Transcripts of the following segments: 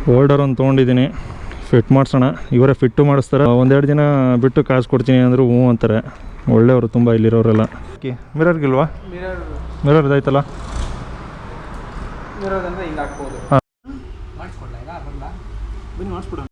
Holder ಒಂದು ತೊಗೊಂಡಿದ್ದೀನಿ, fit ಮಾಡಿಸೋಣ. ಇವರೇ ಫಿಟ್ಟು ಮಾಡಿಸ್ತಾರೆ. ಒಂದೆರಡು ದಿನ ಬಿಟ್ಟು ಕಾಸು ಕೊಡ್ತೀನಿ ಅಂದರು ಹ್ಞೂ ಅಂತಾರೆ. ಒಳ್ಳೆಯವರು ತುಂಬ ಇಲ್ಲಿರೋರೆಲ್ಲ. ಮಿರರ್ಗಿಲ್ವಾ? ಮಿರರ್ ಇದಾಯ್ತಲ್ಲ. ಹಾಂ ಮಾಡಿಸ್ಬಿಡೋಣ.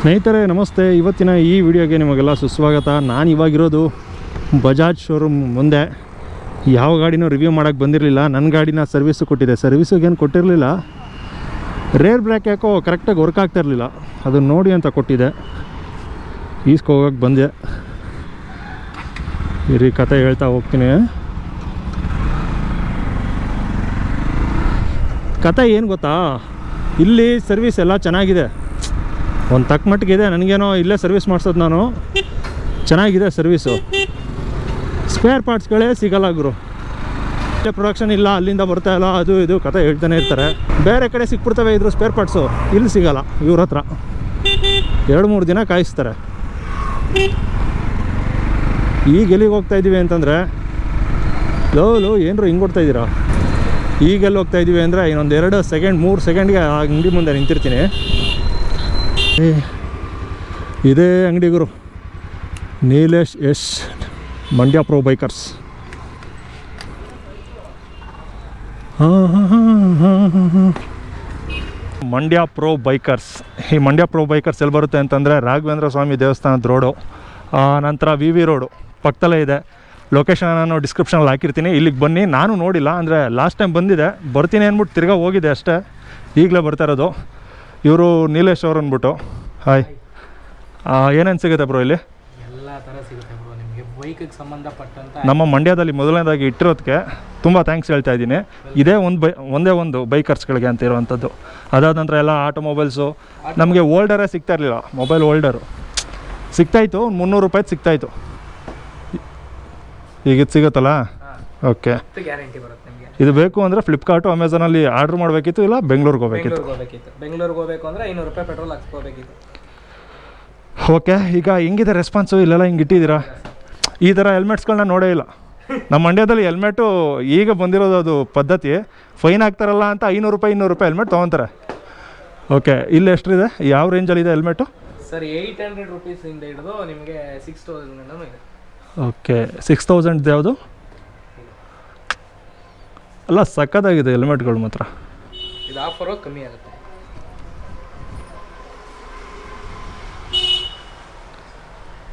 ಸ್ನೇಹಿತರೆ ನಮಸ್ತೆ. ಇವತ್ತಿನ ಈ ವಿಡಿಯೋಗೆ ನಿಮಗೆಲ್ಲ ಸುಸ್ವಾಗತ. ನಾನು ಇವಾಗಿರೋದು ಬಜಾಜ್ ಶೋರೂಮ್ ಮುಂದೆ. ಯಾವ ಗಾಡಿನೂ ರಿವ್ಯೂ ಮಾಡೋಕ್ಕೆ ಬಂದಿರಲಿಲ್ಲ. ನನ್ನ ಗಾಡಿನ ಸರ್ವಿಸು ಕೊಟ್ಟಿದ್ದೆ. ಸರ್ವಿಸಿಗೇನು ಕೊಟ್ಟಿರಲಿಲ್ಲ, ರೇರ್ ಬ್ರೇಕ್ ಯಾಕೋ ಕರೆಕ್ಟಾಗಿ ವರ್ಕ್ ಆಗ್ತಾಯಿರಲಿಲ್ಲ. ಅದನ್ನು ನೋಡಿ ಅಂತ ಕೊಟ್ಟಿದ್ದೆ. ಹೋಗೋಕ್ಕೆ ಬಂದೆ. ಇರಿ ಕತೆ ಹೇಳ್ತಾ ಹೋಗ್ತೀನಿ. ಕತೆ ಏನು ಗೊತ್ತಾ, ಇಲ್ಲಿ ಸರ್ವಿಸ್ ಎಲ್ಲ ಚೆನ್ನಾಗಿದೆ, ಒಂದು ತಕ್ಕ ಮಟ್ಟಿಗಿದೆ. ನನಗೇನೋ ಇಲ್ಲೇ ಸರ್ವಿಸ್ ಮಾಡಿಸೋದು ನಾನು. ಚೆನ್ನಾಗಿದೆ ಸರ್ವಿಸು. ಸ್ಪೇರ್ ಪಾರ್ಟ್ಸ್ಗಳೇ ಸಿಗಲ್ಲ ಗುರು. ಇಲ್ಲೇ ಪ್ರೊಡಕ್ಷನ್ ಇಲ್ಲ, ಅಲ್ಲಿಂದ ಬರ್ತಾಯಿಲ್ಲ, ಅದು ಇದು ಕತೆ ಹೇಳ್ತಾನೆ ಇರ್ತಾರೆ. ಬೇರೆ ಕಡೆ ಸಿಕ್ಬಿಡ್ತವೆ ಇದ್ರ ಸ್ಪೇರ್ ಪಾರ್ಟ್ಸು, ಇಲ್ಲಿ ಸಿಗಲ್ಲ ಇವ್ರ ಹತ್ರ. 2-3 ದಿನ ಕಾಯಿಸ್ತಾರೆ. ಈಗ ಎಲ್ಲಿಗೆ ಹೋಗ್ತಾಯಿದ್ದೀವಿ ಅಂತಂದರೆ, ಲೋ ಏನರು ಹಿಂಗೆ ಕೊಡ್ತಾಯಿದ್ದೀರಾ? ಈಗೆಲ್ಲಿ ಹೋಗ್ತಾಯಿದ್ದೀವಿ ಅಂದರೆ ಇನ್ನೊಂದು 2 ಸೆಕೆಂಡ್ 3 ಸೆಕೆಂಡ್ಗೆ ಆ ಅಂಗಡಿ ಮುಂದೆ ನಿಂತಿರ್ತೀನಿ. ಇದೇ ಅಂಗಡಿ ಗುರು, Nilesh Yash Mandya pro bikers. Mandya pro bikers. ಈ ಮಂಡ್ಯ ಪ್ರೋ ಬೈಕರ್ಸ್ ಎಲ್ಲಿ ಬರುತ್ತೆ ಅಂತಂದರೆ ರಾಘವೇಂದ್ರ ಸ್ವಾಮಿ ದೇವಸ್ಥಾನದ ರೋಡು, ನಂತರ VV ರೋಡು ಪಕ್ಕದಲ್ಲೇ ಇದೆ. ಲೊಕೇಶನ್ ನಾನು ಡಿಸ್ಕ್ರಿಪ್ಷನಲ್ಲಿ ಹಾಕಿರ್ತೀನಿ. ಇಲ್ಲಿಗೆ ಬನ್ನಿ. ನಾನು ನೋಡಿಲ್ಲ, ಅಂದರೆ ಲಾಸ್ಟ್ ಟೈಮ್ ಬಂದಿದೆ, ಬರ್ತೀನಿ ಅಂದ್ಬಿಟ್ಟು ತಿರ್ಗಾ ಹೋಗಿದೆ ಅಷ್ಟೇ. ಈಗಲೇ ಬರ್ತಾ ಇರೋದು. ಇವರು ನೀಲೇಶ್ ಅವ್ರು ಅಂದ್ಬಿಟ್ಟು. ಹಾಯ್. ಏನೇನು ಸಿಗುತ್ತೆ ಬ್ರೋ ಇಲ್ಲಿ? ಎಲ್ಲ ಥರ ಸಿಗುತ್ತೆ ಬ್ರೋ ನಿಮಗೆ, ಬೈಕಿಗೆ ಸಂಬಂಧಪಟ್ಟಂತ. ನಮ್ಮ ಮಂಡ್ಯದಲ್ಲಿ ಮೊದಲನೇದಾಗಿ ಇಟ್ಟಿರೋದಕ್ಕೆ ತುಂಬ ಥ್ಯಾಂಕ್ಸ್ ಹೇಳ್ತಾ ಇದ್ದೀನಿ. ಇದೇ ಒಂದೇ ಒಂದು ಬೈಕರ್ಸ್ಗಳಿಗೆ ಅಂತ ಇರೋವಂಥದ್ದು. ಅದಾದ ನಂತರ ಎಲ್ಲ ಆಟೋಮೊಬೈಲ್ಸು. ನಮಗೆ ಓಲ್ಡರೇ ಸಿಗ್ತಾ ಇರಲಿಲ್ಲ, ಮೊಬೈಲ್ ಓಲ್ಡರು ಸಿಗ್ತಾಯಿತ್ತು. ಒಂದು 300 ರೂಪಾಯ್ದು ಸಿಗ್ತಾಯಿತ್ತು. ಈಗ ಇದು ಸಿಗುತ್ತಲ್ಲ? ಓಕೆ. ಗ್ಯಾರಂಟಿ ಬರುತ್ತೆ ನಿಮಗೆ. ಇದು ಬೇಕು ಅಂದರೆ ಫ್ಲಿಪ್ಕಾರ್ಟು ಅಮೆಝಾನಲ್ಲಿ ಆರ್ಡ್ರ್ ಮಾಡಬೇಕಿತ್ತು, ಇಲ್ಲ ಬೆಂಗಳೂರಿಗೆ ಹೋಗಬೇಕಿತ್ತು. ಬೆಂಗಳೂರಿಗೆ ಹೋಗಬೇಕು ಅಂದರೆ 500 ರೂಪಾಯಿ ಪೆಟ್ರೋಲ್ ಹಾಕ್ಸ್ಕೋಬೇಕಿತ್ತು. ಓಕೆ. ಈಗ ಹೆಂಗಿದೆ ರೆಸ್ಪಾನ್ಸು? ಇಲ್ಲೆಲ್ಲ ಹಿಂಗೆ ಇಟ್ಟಿದ್ದೀರಾ? ಈ ಥರ ಹೆಲ್ಮೆಟ್ಸ್ಗಳನ್ನ ನೋಡೇ ಇಲ್ಲ ನಮ್ಮ ಮಂಡ್ಯದಲ್ಲಿ. ಹೆಲ್ಮೆಟು ಈಗ ಬಂದಿರೋದು ಅದು ಪದ್ಧತಿ. ಫೈನ್ ಹಾಕ್ತಾರಲ್ಲ ಅಂತ 500 ರೂಪಾಯಿ 200 ರೂಪಾಯಿ ಹೆಲ್ಮೆಟ್ ತೊಗೊತಾರೆ. ಓಕೆ. ಇಲ್ಲಿ ಎಷ್ಟಿದೆ? ಯಾವ ರೇಂಜಲ್ಲಿದೆ ಹೆಲ್ಮೆಟು? ಸರ್ 800 ರೂಪೀಸಿಂದ ಹಿಡಿದು ನಿಮಗೆ 6000 ಇದೆ. ಓಕೆ. 6000 ಯಾವುದು? ಅಲ್ಲ ಸಕ್ಕತ್ತಾಗಿದೆ ಹೆಲ್ಮೆಟ್ಗಳು ಮಾತ್ರ. ಇದು ಆಫರು ಕಮ್ಮಿ ಆಗುತ್ತೆ.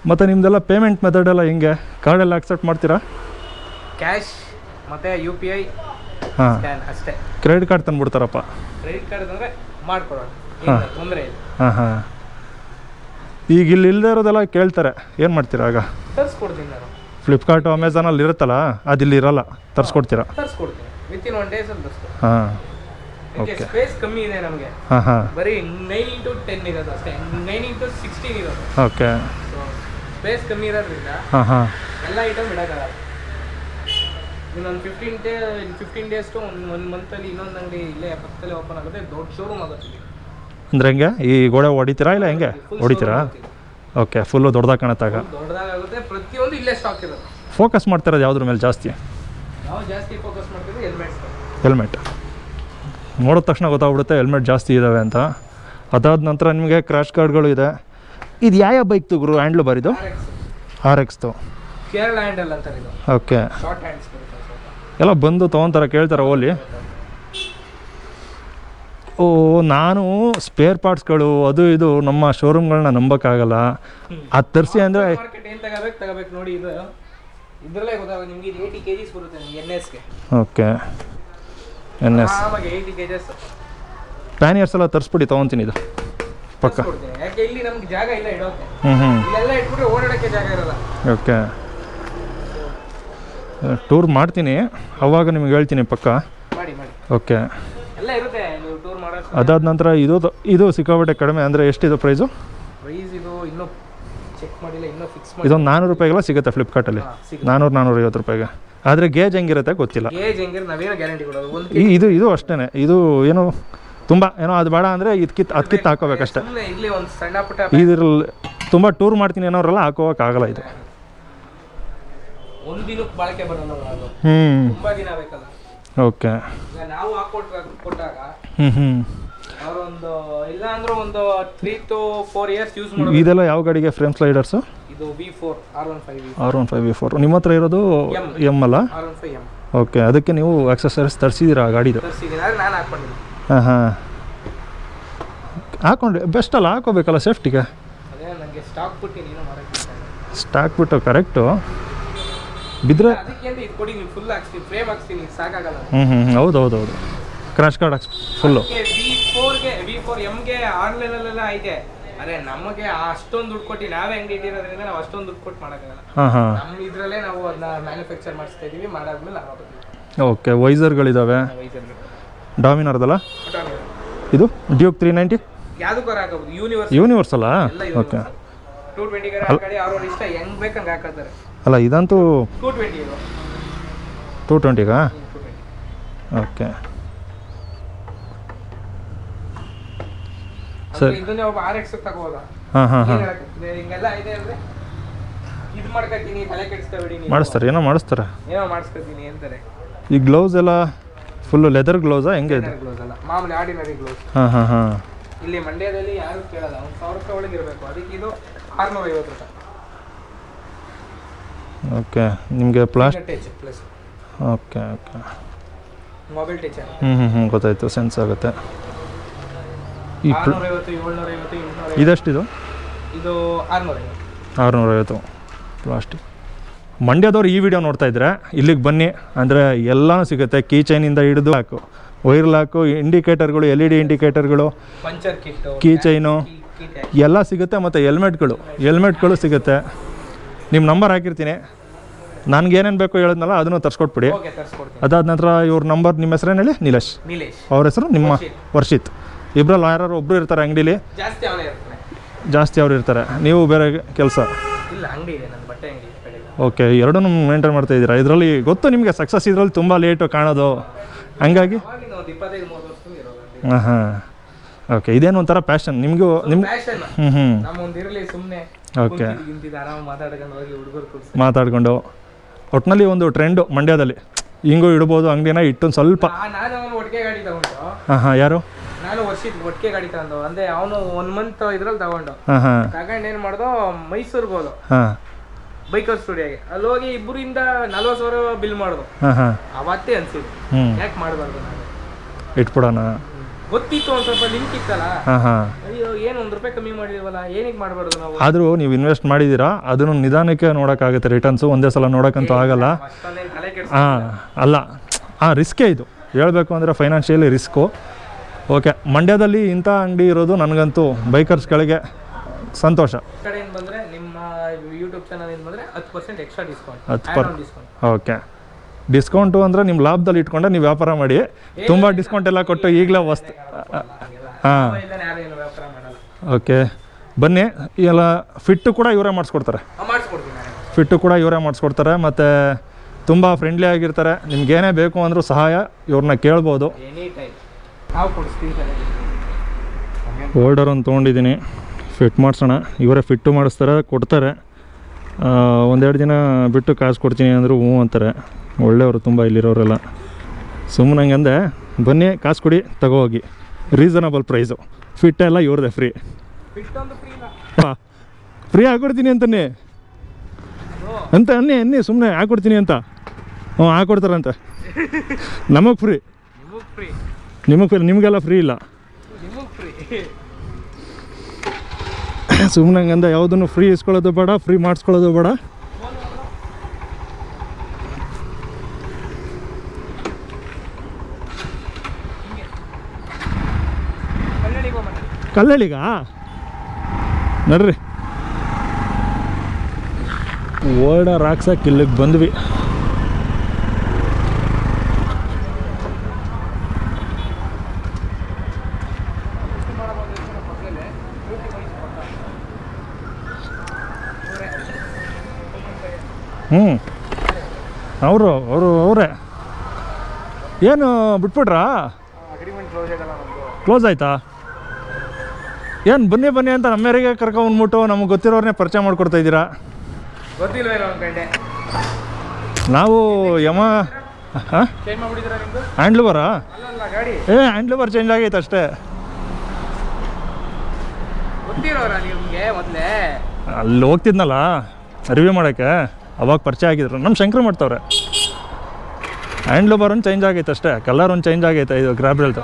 ಮತ್ತು ನಿಮ್ಮದೆಲ್ಲ ಪೇಮೆಂಟ್ ಮೆಥಡೆಲ್ಲ ಹೆಂಗೆ? ಕಾರ್ಡೆಲ್ಲ ಆಕ್ಸೆಪ್ಟ್ ಮಾಡ್ತೀರಾ? ಕ್ಯಾಶ್ ಮತ್ತು UPI ಸ್ಕ್ಯಾನ್ ಅಷ್ಟೇ. ಕ್ರೆಡಿಟ್ ಕಾರ್ಡ್ ತಂದುಬಿಡ್ತಾರಪ್ಪ. ಕ್ರೆಡಿಟ್ ಕಾರ್ಡ್ ಅಂದರೆ ಮಾಡಿಕೊಡೋಣ, ತೊಂದರೆ ಇಲ್ಲ. ಹಾಂ. ಈಗ ಇಲ್ಲಿ ಇಲ್ಲದೆ ಇರೋದೆಲ್ಲ ಕೇಳ್ತಾರೆ, ಏನು ಮಾಡ್ತೀರಾ ಆಗ? ತರಿಸ್ಕೊಡ್ತೀನಿ ನಾನು. ಫ್ಲಿಪ್ಕಾರ್ಟು ಅಮೆಝಾನಲ್ಲಿ ಇರುತ್ತಲ್ಲ, ಅದಿಲ್ಲಿ ಇರೋಲ್ಲ, ತರಿಸ್ಕೊಡ್ತೀರಾ? ತರಿಸ್ಕೊಡ್ತೀನಿ ವಿತಿನ್ 1 ಡೇಸ್ ಅಲ್ಲಿ ತರಿಸ್ಕೊಡ್ತೀನಿ. ಹಾಂ. ಓಕೆ. ಸ್ಪೇಸ್ ಕಮ್ಮಿ ಇದೆ ನಮಗೆ. ಹಾಂ. ಬರೀ 9x10 ಇರೋದು ಅಷ್ಟೇ, 9x16 ಇರೋದು. ಓಕೆ. ಸ್ಪೇಸ್ ಕಮ್ಮಿ ಇರೋದ್ರಿಂದ ಎಲ್ಲ ಐಟಮ್ ಇಡೋಕ್ಕಾಗಲ್ಲ. ಇನ್ನೊಂದು 15 ಡೇಸ್ ಟು ಒಂದು ಮಂತಲ್ಲಿ ಇನ್ನೊಂದು ಅಂಗಡಿ ಇಲ್ಲೇ ಪಕ್ಕದಲ್ಲೇ ಓಪನ್ ಆಗುತ್ತೆ. ದೊಡ್ಡ ಶೋರೂಮ್ ಆಗುತ್ತೆ. ಅಂದರೆ ಹೆಂಗೆ? ಈ ಗೋಡೆ ಹೊಡಿತೀರಾ ಇಲ್ಲ ಹೆಂಗೆ ಹೊಡಿತೀರಾ? ಓಕೆ. ಫುಲ್ಲು ದೊಡ್ಡದಾಗಿ ಕಾಣುತ್ತಾಗ? ದೊಡ್ಡದಾಗುತ್ತೆ. ಪ್ರತಿಯೊಂದು ಇಲ್ಲೇ ಸ್ಟಾಕ್ ಇರೋದು. ಫೋಕಸ್ ಮಾಡ್ತಿರೋದು ಯಾವುದ್ರ ಮೇಲೆ ಜಾಸ್ತಿ? ನಾವು ಜಾಸ್ತಿ ಫೋಕಸ್ ಮಾಡ್ತೀವಿ ಹೆಲ್ಮೆಟ್. ನೋಡಿದ ತಕ್ಷಣ ಗೊತ್ತಾಗ್ಬಿಡುತ್ತೆ ಹೆಲ್ಮೆಟ್ ಜಾಸ್ತಿ ಇದ್ದಾವೆ ಅಂತ. ಅದಾದ ನಂತರ ನಿಮಗೆ ಕ್ರ್ಯಾಶ್ ಗಾರ್ಡ್ಗಳು ಇದೆ. ಇದು ಯಾವ ಬೈಕ್ದು ಗುರು ಹ್ಯಾಂಡ್ಲು ಬಾರಿದು? RX ಕೇರಳ ಹ್ಯಾಂಡಲ್ ಅಂತಾರೆ ಇದು. ಓಕೆ. ಶಾರ್ಟ್ ಹ್ಯಾಂಡ್ಸ್ ಎಲ್ಲ ಬಂದು ತೊಗೊತಾರೆ, ಕೇಳ್ತಾರೆ ಓಲಿ. ಓ, ನಾನು ಸ್ಪೇರ್ ಪಾರ್ಟ್ಸ್ಗಳು ಅದು ಇದು ನಮ್ಮ ಶೋರೂಮ್ಗಳನ್ನ ನಂಬೋಕ್ಕಾಗಲ್ಲ. ಅದು ತರಿಸಿ ಅಂದರೆ ಏನು ತಗೋಬೇಕು ನೋಡಿ. ಇದರಲ್ಲೇ ಗೊತ್ತಾಗುತ್ತೆ ನಿಮಗೆ. ಇದು 80 kgs ಬರುತ್ತೆ ನಿಮಗೆ NSಗೆ. ಓಕೆ. NS ಆರಾಮಾಗಿ 80 kgs ಪ್ಯಾನಿಯರ್ಸ್ ಎಲ್ಲ ತರಿಸ್ಬಿಡಿ, ತೊಗೊತೀನಿ ಇದು ಪಕ್ಕ. ಕೊಡ್ತೀನಿ. ಯಾಕೆ ಇಲ್ಲಿ ನಮ್ಗೆ ಜಾಗ ಇಲ್ಲ ಇಡೋಕೆ, ಹ್ಞೂ ಇಲ್ಲೆಲ್ಲ ಇಟ್ಬಿಟ್ರೆ ಓಡಾಡೋಕ್ಕೆ ಜಾಗ ಇರಲ್ಲ. ಓಕೆ, ಟೂರ್ ಮಾಡ್ತೀನಿ ಅವಾಗ ನಿಮ್ಗೆ ಹೇಳ್ತೀನಿ ಪಕ್ಕ. ಮಾಡಿ ಮಾಡಿ, ಓಕೆ. ಎಲ್ಲ ಇರುತ್ತೆ ನೀವು ಟೂರ್ ಮಾಡೋದು. ಅದಾದ ನಂತರ ಇದು ಸಿಕ್ಕಾಪಟ್ಟೆ ಕಡಿಮೆ ಅಂದರೆ ಎಷ್ಟಿದು ಪ್ರೈಸು? ಪ್ರೈಸ್ ಇದು ಇನ್ನೂ ಚೆಕ್ ಮಾಡಿಲ್ಲ, ಇನ್ನೂ ಫಿಕ್ಸ್ ಮಾಡಿ. ಇದೊಂದು 400 ರೂಪಾಯಿಗೆಲ್ಲ ಸಿಗುತ್ತೆ ಫ್ಲಿಪ್ಕಾರ್ಟಲ್ಲಿ, 400-450 ರೂಪಾಯಿಗೆ. ಆದರೆ ಗೇಜ್ ಹೆಂಗಿರುತ್ತೆ ಗೊತ್ತಿಲ್ಲ. ಗೇಜ್ ಹೆಂಗಿರ ನಾವೇನೋ ಗ್ಯಾರಂಟಿ ಕೊಡೋದು. ಒಂದು ಇದು ಅಷ್ಟೇ, ಇದು ಏನು ತುಂಬ ಏನೋ ಅದು ಬೇಡ ಅಂದರೆ ಅದಕ್ಕಿತ್ತು ಹಾಕೋಬೇಕಷ್ಟೇ. ಇಲ್ಲಿ ಒಂದು ಸಣ್ಣ ಪುಟ್ಟ ಇದ್ರಲ್ಲಿ ತುಂಬ ಟೂರ್ ಮಾಡ್ತೀನಿ ಅನ್ನೋರೆಲ್ಲ ಹಾಕೋಕ್ಕಾಗಲ್ಲ ಇದು. ಒಂದು ದಿನಕ್ಕೆ ಬಾಳಿಕೆ ಬರೋಲ್ಲ ಅದು, ತುಂಬ ದಿನ ಬೇಕಲ್ಲ. ಓಕೆ, ಈಗ ನಾವು ಕೊಟ್ಟಾಗ ಅವರೊಂದು ಇಲ್ಲ ಅಂದ್ರೆ ಒಂದು 3 to 4 years ಯೂಸ್ ಮಾಡೋದು. ಇದೆಲ್ಲ ಯಾವ ಗಾಡಿಗೆ ಫ್ರೇಮ್ ಸ್ಲೈಡರ್ಸು? ಇದು V4 R15 V4. ನಿಮ್ಮ ಹತ್ರ ಇರೋದು ಎಮ್ ಅಲ್ಲ? R15M. ಓಕೆ, ಅದಕ್ಕೆ ನೀವು ಆಕ್ಸೆಸರೀಸ್ ತರಿಸಿದ್ದೀರಾ ಆ ಗಾಡಿದು? ನಾನು ಹಾಕ್ಕೊಂಡಿದ್ದೀನಿ. ಹಾಂ, ಹಾಕೊಂಡ್ರೆ ಬೆಸ್ಟ್ ಅಲ್ಲ, ಹಾಕೋಬೇಕಲ್ಲ ಸೇಫ್ಟಿಗೆ. ಅದೇ ನನಗೆ ಸ್ಟಾಕ್ ಬಿಟ್ಟು ನೀನು ಮಾಡೋಕ್ಕೆ ಸ್ಟಾಕ್ ಬಿಟ್ಟು ಕರೆಕ್ಟು ಬಿದ್ದರೆ ಅದಕ್ಕೆ ಅಂತ ಇದು ಕೊಡಿ, ನೀವು ಫುಲ್ ಹಾಕ್ಸ್ತೀನಿ, ಫ್ರೇಮ್ ಹಾಕ್ಸ್ತೀನಿ, ಸಾಕಾಗಲ್ಲ. ಹೌದು ಕ್ರಾಶ್ ಕಾರ್ಡ್ ಫುಲ್ಲು. V4Mಗೆ ಆನ್ಲೈನಲ್ಲೆಲ್ಲ ಐತೆ, ಅದೇ ನಮಗೆ ಅಷ್ಟೊಂದು ದುಡ್ಡು ಕೊಟ್ಟು ನಾವೇ ಅಂಗಡಿ ಇಟ್ಟಿರೋದ್ರಿಂದ ನಾವು ಅಷ್ಟೊಂದು ದುಡ್ಡು ಕೊಟ್ಟು ಮಾಡೋಕ್ಕಾಗಲ್ಲ. ನಮ್ಮ ಇದರಲ್ಲೇ ನಾವು ಅದನ್ನ ಮ್ಯಾನುಫ್ಯಾಕ್ಚರ್ ಮಾಡಿಸ್ತಾ ಇದ್ದೀವಿ, ಮಾಡಾದ್ಮೇಲೆ ನಾವು. ಓಕೆ, ವೈಸರ್ಗಳಿದ್ದಾವೆ. ಡಾಮಿನಾರ್ದಲ್ಲ ಇದು? ಡ್ಯೂಕ್ 390 ಯಾವುದಕ್ಕಾರ ಹಾಕಬಹುದು, ಯೂನಿವರ್ಸಲ್ಲ? ಓಕೆ, 220 ಗಾಡಿ ಅವ್ರವ್ರ ಇಷ್ಟ ಹೆಂಗ್ ಬೇಕಂಗೆ ಹಾಕೋತಾರೆ. ಅಲ್ಲ ಇದಂತೂ 220 220ಗಾ? ಓಕೆ ಸರಿ, ಇದನ್ನೇ ಒಬ್ಬ RX ತಗೋಬೋದ? ಹಾಂ ಹಿಂಗೆಲ್ಲ ಇದೆ ಅಂದ್ರೆ ಇದು ಮಾಡ್ಕೊತೀನಿ, ತಲೆ ಕೆಡಿಸ್ಕೊಬೇಡಿ. ಮಾಡಿಸ್ತಾರೆ, ಏನೋ ಮಾಡಿಸ್ಕೊತೀನಿ ಅಂತಾರೆ. ಈ ಗ್ಲೌಸ್ ಎಲ್ಲ ಫುಲ್ಲು ಲೆದರ್ ಗ್ಲೌಸಾ ಹೆಂಗೆ ಇದು? ಗ್ಲೌಸ್ ಅಲ್ಲ, ಮಾಮೂಲಿ ಆರ್ಡಿನರಿ ಗ್ಲೌಸ್. ಹಾಂ ಇಲ್ಲಿ ಮಂಡ್ಯದಲ್ಲಿ ಯಾರು ಕೇಳಲ್ಲ, 1000 ರೂಪಾಯಿ ಒಳಗೆ ಇರಬೇಕು. ಅದಕ್ಕೆ ಇದು 650 ರೂಪಾಯಿ. ಓಕೆ, ನಿಮಗೆ plastic touch plus. Okay mobile touch. ಗೊತ್ತಾಯ್ತು, ಸೆನ್ಸ್ ಆಗುತ್ತೆ. ಈ 650, 750, 850. ಇದೆಷ್ಟಿದು? ಇದು 650 ಪ್ಲಾಸ್ಟಿಕ್. ಮಂಡ್ಯದವ್ರು ಈ ವಿಡಿಯೋ ನೋಡ್ತಾ ಇದ್ರೆ ಇಲ್ಲಿಗೆ ಬನ್ನಿ, ಅಂದರೆ ಎಲ್ಲನೂ ಸಿಗುತ್ತೆ. ಕೀ ಚೈನಿಂದ ಹಿಡಿದು ವೈರ್ ಲಾಕು, ಇಂಡಿಕೇಟರ್ಗಳು, LED ಇಂಡಿಕೇಟರ್ಗಳು, ಪಂಚರ್ ಕಿಟ್, ಕೀ ಚೈನು ಎಲ್ಲ ಸಿಗುತ್ತೆ. ಮತ್ತು ಹೆಲ್ಮೆಟ್ಗಳು ಸಿಗುತ್ತೆ. ನಿಮ್ಮ ನಂಬರ್ ಹಾಕಿರ್ತೀನಿ, ನನಗೇನೇನು ಬೇಕು ಹೇಳಿದ್ನಲ್ಲ ಅದನ್ನು ತರಿಸ್ಕೊಟ್ಬಿಡಿ. ಅದಾದ ನಂತರ ಇವ್ರ ನಂಬರ್, ನಿಮ್ಮ ಹೆಸರೇನು ಹೇಳಿ? ನಿಲೇಶ್. ಅವ್ರ ಹೆಸರು ನಿಮ್ಮ ವರ್ಷಿತ್. ಇಬ್ಬರಲ್ಲಿ ಯಾರು ಒಬ್ಬರು ಇರ್ತಾರೆ ಅಂಗಡೀಲಿ, ಜಾಸ್ತಿ ಅವ್ರು ಇರ್ತಾರೆ. ನೀವು ಬೇರೆ ಕೆಲಸ? ಓಕೆ, ಎರಡೂ ಮೇಂಟೈನ್ ಮಾಡ್ತಾ ಇದ್ದೀರಾ. ಇದರಲ್ಲಿ ಗೊತ್ತು ನಿಮಗೆ ಸಕ್ಸಸ್ ಇದರಲ್ಲಿ ತುಂಬ ಲೇಟು ಕಾಣೋದು, ಹಂಗಾಗಿ. ಹಾಂ ಓಕೆ, ಇದೇನು ಒಂಥರ ಪ್ಯಾಷನ್ ನಿಮಗೂ? ಓಕೆ, ಮಾತಾಡ್ಕೊಂಡು ಒಟ್ಟಿನಲ್ಲಿ ಒಂದು ಟ್ರೆಂಡು ಮಂಡ್ಯದಲ್ಲಿ ಹಿಂಗೂ ಇಡ್ಬೋದು ಅಂಗಡಿನ ಇಟ್ಟೊಂದು ಸ್ವಲ್ಪ. ಹಾಂ ಯಾರು? ನಾನು ಒಟ್ಟಿಗೆ ಗಾಡಿ ತಗೊಂಡು, ಅಂದ್ರೆ ಅವನು 1 month ಇದ್ರಲ್ಲಿ ತಗೊಂಡು ಏನು ಮಾಡ್ದೋ, ಮೈಸೂರಿಗೆ ಹೋದ ಬೈಕರ್ಸ್ ಸ್ಟುಡಿಯೋಗೆ. ಅಲ್ಲಿ ಹೋಗಿ ಇಬ್ಬರಿಂದ 40,000 ಬಿಲ್ ಮಾಡ್ದು. ಅವತ್ತೇ ಅನ್ಸಿದ್ದು ಯಾಕೆ ಮಾಡಬಾರ್ದು, ನಾನು ಇಟ್ಬಿಡೋಣ. ಗೊತ್ತಿತ್ತು, ಒಂದು ಸ್ವಲ್ಪ ಲಿಂಕ್ ಇತ್ತಲ್ಲ. ಅಯ್ಯೋ, ಏನು 1 ರೂಪಾಯಿ ಕಮ್ಮಿ ಮಾಡಿದೀವಲ್ಲ, ಏನಕ್ಕೆ ಮಾಡಬಾರ್ದು ನಾವು? ಆದರೂ ನೀವು ಇನ್ವೆಸ್ಟ್ ಮಾಡಿದ್ದೀರಾ, ಅದನ್ನು ನಿಧಾನಕ್ಕೆ ನೋಡೋಕ್ಕಾಗುತ್ತೆ. ರಿಟರ್ನ್ಸು ಒಂದೇ ಸಲ ನೋಡೋಕ್ಕಂತೂ ಆಗಲ್ಲ. ಅಲ್ಲ, ರಿಸ್ಕೇ ಇದು. ಹೇಳ್ಬೇಕು ಅಂದರೆ ಫೈನಾನ್ಷಿಯಲಿ ರಿಸ್ಕು. ಓಕೆ, ಮಂಡ್ಯದಲ್ಲಿ ಇಂಥ ಅಂಗಡಿ ಇರೋದು ನನಗಂತೂ ಬೈಕರ್ಸ್ಗಳಿಗೆ ಸಂತೋಷ. ಕಡೆಯಿಂದ ಬಂದರೆ ನಿಮ್ಮ ಯೂಟ್ಯೂಬ್ ಚಾನಲಿಂದ ಬಂದರೆ 10% ಎಕ್ಸ್ಟ್ರಾ ಡಿಸ್ಕೌಂಟ್. 10%. ಓಕೆ, ಡಿಸ್ಕೌಂಟು ಅಂದರೆ ನಿಮ್ಮ ಲಾಭದಲ್ಲಿ ಇಟ್ಕೊಂಡೆ ನೀವು ವ್ಯಾಪಾರ ಮಾಡಿ. ತುಂಬ ಡಿಸ್ಕೌಂಟ್ ಎಲ್ಲ ಕೊಟ್ಟು ಈಗಲೇ ಹಾಂ ಓಕೆ, ಬನ್ನಿ. ಎಲ್ಲ ಫಿಟ್ಟು ಕೂಡ ಇವರೇ ಮಾಡಿಸ್ಕೊಡ್ತಾರೆ. ಮತ್ತು ತುಂಬ ಫ್ರೆಂಡ್ಲಿ ಆಗಿರ್ತಾರೆ. ನಿಮ್ಗೇನೇ ಬೇಕು ಅಂದರೂ ಸಹಾಯ ಇವ್ರನ್ನ ಕೇಳ್ಬೋದು. ಹೋಲ್ಡರ್ ಒಂದು ತೊಗೊಂಡಿದ್ದೀನಿ, ಫಿಟ್ ಮಾಡಿಸೋಣ. ಇವರೇ ಫಿಟ್ಟು ಮಾಡಿಸ್ತಾರೆ, ಕೊಡ್ತಾರೆ. 1-2 ದಿನ ಬಿಟ್ಟು ಕಾಸು ಕೊಡ್ತೀನಿ ಅಂದರು ಹ್ಞೂ ಅಂತಾರೆ. ಒಳ್ಳೆಯವರು ತುಂಬ ಇಲ್ಲಿರೋರೆಲ್ಲ. ಸುಮ್ಮನೆ ಹಂಗಂದೆ, ಬನ್ನಿ ಕಾಸು ಕೊಡಿ ತಗೋಗಿ, ರೀಸನಬಲ್ ಪ್ರೈಸು. ಫಿಟ್ ಎಲ್ಲ ಇವ್ರದ್ದೇ, ಫ್ರೀ ಹಾಕ್ಕೊಡ್ತೀನಿ ಅಂತಾನೆ ಅಂತ ಅನ್ನಿ ಸುಮ್ಮನೆ ಹಾಕ್ಕೊಡ್ತೀನಿ ಅಂತ. ಹಾಕ್ಕೊಡ್ತಾರಂತೆ. ನಮಗೆ ಫ್ರೀ, ನಿಮಗೆಲ್ಲ ಫ್ರೀ ಇಲ್ಲ. ಸುಮ್ಮನೆ ಹಂಗಂದ ಯಾವುದನ್ನು ಫ್ರೀ ಇಸ್ಕೊಳ್ಳೋದು ಬೇಡ, ಫ್ರೀ ಮಾಡಿಸ್ಕೊಳ್ಳೋದು ಬೇಡ. ಕಲ್ಲಳಿಗ ನಡ್ರಿ ಓಲ್ಡರ್ ಹಾಕ್ಸಕ್ಕೆ ಇಲ್ಲಿಗೆ ಬಂದ್ವಿ. ಅವರೇ ಏನು ಬಿಟ್ಬಿಟ್ರಾ? ಕ್ಲೋಸ್ ಆಯ್ತಾ? ಏನು ಬನ್ನಿ ಅಂತ ನಮ್ಮೇರಿಗೆ ಕರ್ಕೊಂಡ್ಬಿಟ್ಟು ನಮಗೆ ಗೊತ್ತಿರೋರನ್ನೇ ಪರಿಚಯ ಮಾಡ್ಕೊಡ್ತಾ ಇದ್ದೀರಾ? ನಾವು ಹ್ಯಾಂಡ್ಲಿವರಾ? ಹ್ಯಾಂಡ್ಲಿವರ್ ಚೇಂಜ್ ಆಗೈತೆ ಅಷ್ಟೇ. ಅಲ್ಲಿ ಹೋಗ್ತಿದ್ನಲ್ಲ ರಿವ್ಯೂ ಮಾಡೋಕ್ಕೆ, ಅವಾಗ ಪರಿಚಯ ಆಗಿದ್ರು. ನಮ್ಮ ಶಂಕರ್ ಮಾಡ್ತವ್ರೆ. ಹ್ಯಾಂಡ್ಲಿವರ್ ಒಂದು ಚೇಂಜ್ ಆಗೈತೆ ಅಷ್ಟೇ, ಕಲರ್ ಒಂದು ಚೇಂಜ್ ಆಗೈತೆ ಇದು ಗ್ರಾಬ್ರೆಲ್ದು.